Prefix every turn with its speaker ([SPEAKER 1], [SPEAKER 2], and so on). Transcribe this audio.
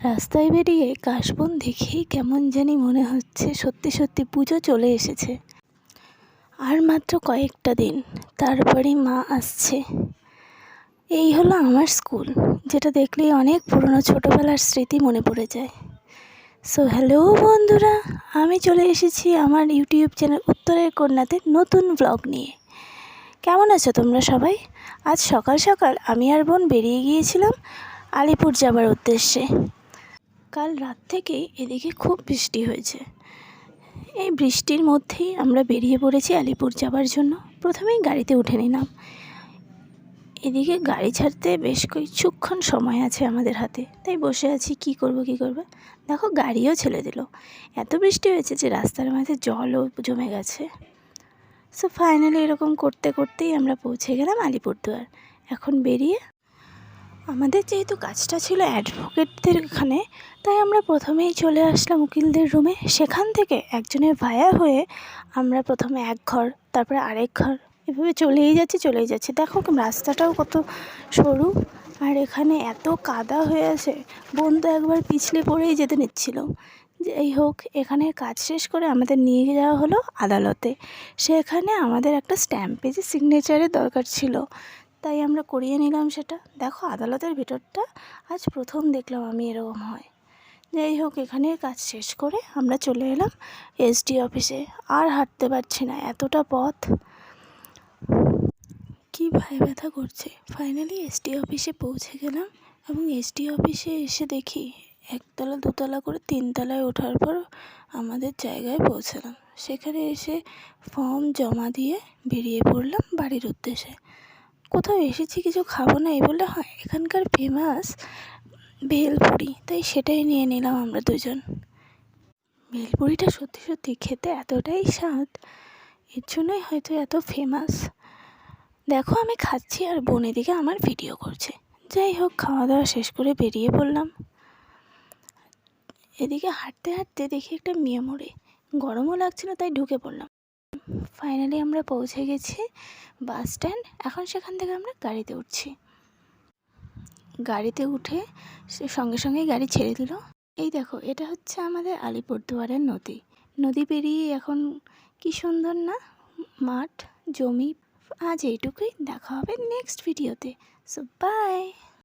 [SPEAKER 1] রাস্তায় বেরিয়ে কাশবন দেখেই কেমন জানি মনে হচ্ছে সত্যি সত্যি পুজো চলে এসেছে। আর মাত্র কয়েকটা দিন, তারপরেই মা আসছে। এই হলো আমার স্কুল, যেটা দেখলেই অনেক পুরনো ছোটোবেলার স্মৃতি মনে পড়ে যায়। সো হ্যালো বন্ধুরা, আমি চলে এসেছি আমার ইউটিউব চ্যানেল উত্তরের কন্যাতে নতুন ব্লগ নিয়ে। কেমন আছো তোমরা সবাই? আজ সকাল সকাল আমি আর বোন বেরিয়ে গিয়েছিলাম আলিপুর যাবার উদ্দেশ্যে। কাল রাত থেকেই এদিকে খুব বৃষ্টি হয়েছে। এই বৃষ্টির মধ্যেই আমরা বেরিয়ে পড়েছি আলিপুর যাবার জন্য। প্রথমেই গাড়িতে উঠে নিলাম। এদিকে গাড়ি ছাড়তে বেশ কিছুক্ষণ সময় আছে আমাদের হাতে, তাই বসে আছি কি করব। দেখো গাড়িও ছেড়ে দিল। এত বৃষ্টি হয়েছে যে রাস্তার মাঝে জলও জমে গেছে। সো ফাইনালি এরকম করতে করতেই আমরা পৌঁছে গেলাম আলিপুরদুয়ার। এখন বেরিয়ে আমাদের যেহেতু কাজটা ছিল অ্যাডভোকেটদের এখানে, তাই আমরা প্রথমেই চলে আসলাম উকিলদের রুমে। সেখান থেকে একজনের ভায়া হয়ে আমরা প্রথমে এক ঘর, তারপরে আরেক ঘর, এভাবে চলেই যাচ্ছি। দেখো রাস্তাটাও কত সরু, আর এখানে এত কাদা হয়ে আছে, বোন তো একবার পিছলে পড়েই যেতে নিচ্ছিল। যাই হোক, এখানে কাজ শেষ করে আমাদের নিয়ে যাওয়া হলো আদালতে। সেখানে আমাদের একটা স্ট্যাম্প পেজে সিগনেচারের দরকার ছিল, তাই আমরা করিয়ে নিলাম সেটা। দেখো আদালতের ভিতরটা আজ প্রথম দেখলাম আমি এরকম হয়। যাই হোক, এখানে কাজ শেষ করে আমরা চলে এলাম এসডি অফিসে। আর হাঁটতে পারছি না, এতটা পথ, কি ভাই ব্যথা করছে। ফাইনালি এসডি অফিসে পৌঁছে গেলাম, এবং এসডি অফিসে এসে দেখি একতলা দুতলা করে তিনতলায় ওঠার পর আমাদের জায়গায় পৌঁছালাম। সেখানে এসে ফর্ম জমা দিয়ে বেরিয়ে পড়লাম বাড়ির উদ্দেশ্যে। কোথাও এসেছি কিছু খাবো না এই বললে হয়, এখানকার ফেমাস ভেলপুরি, তাই সেটাই নিয়ে নিলাম আমরা দুজন। ভেলপুরিটা সত্যি সত্যি খেতে এতটাই স্বাদ, এর জন্যই হয়তো এত ফেমাস। দেখো আমি খাচ্ছি আর বোন এদিকে আমার ভিডিও করছে। যাই হোক, খাওয়া দাওয়া শেষ করে বেরিয়ে পড়লাম। এদিকে হাঁটতে হাঁটতে দেখি একটা মেয়ে মোড়ে, গরমও লাগছিল তাই ঢুকে পড়লাম। ফাইনালি আমরা পৌঁছে গেছি বাস স্ট্যান্ড। এখন সেখান থেকে আমরা গাড়িতে উঠছি। গাড়িতে উঠে সঙ্গে সঙ্গে গাড়ি ছেড়ে দিল। এই দেখো, এটা হচ্ছে আমাদের আলিপুরদুয়ারের নদী পেরিয়ে এখন কি সুন্দর না মাঠ জমি। আজ এইটুকুই, দেখা হবে নেক্সট ভিডিওতে। So by.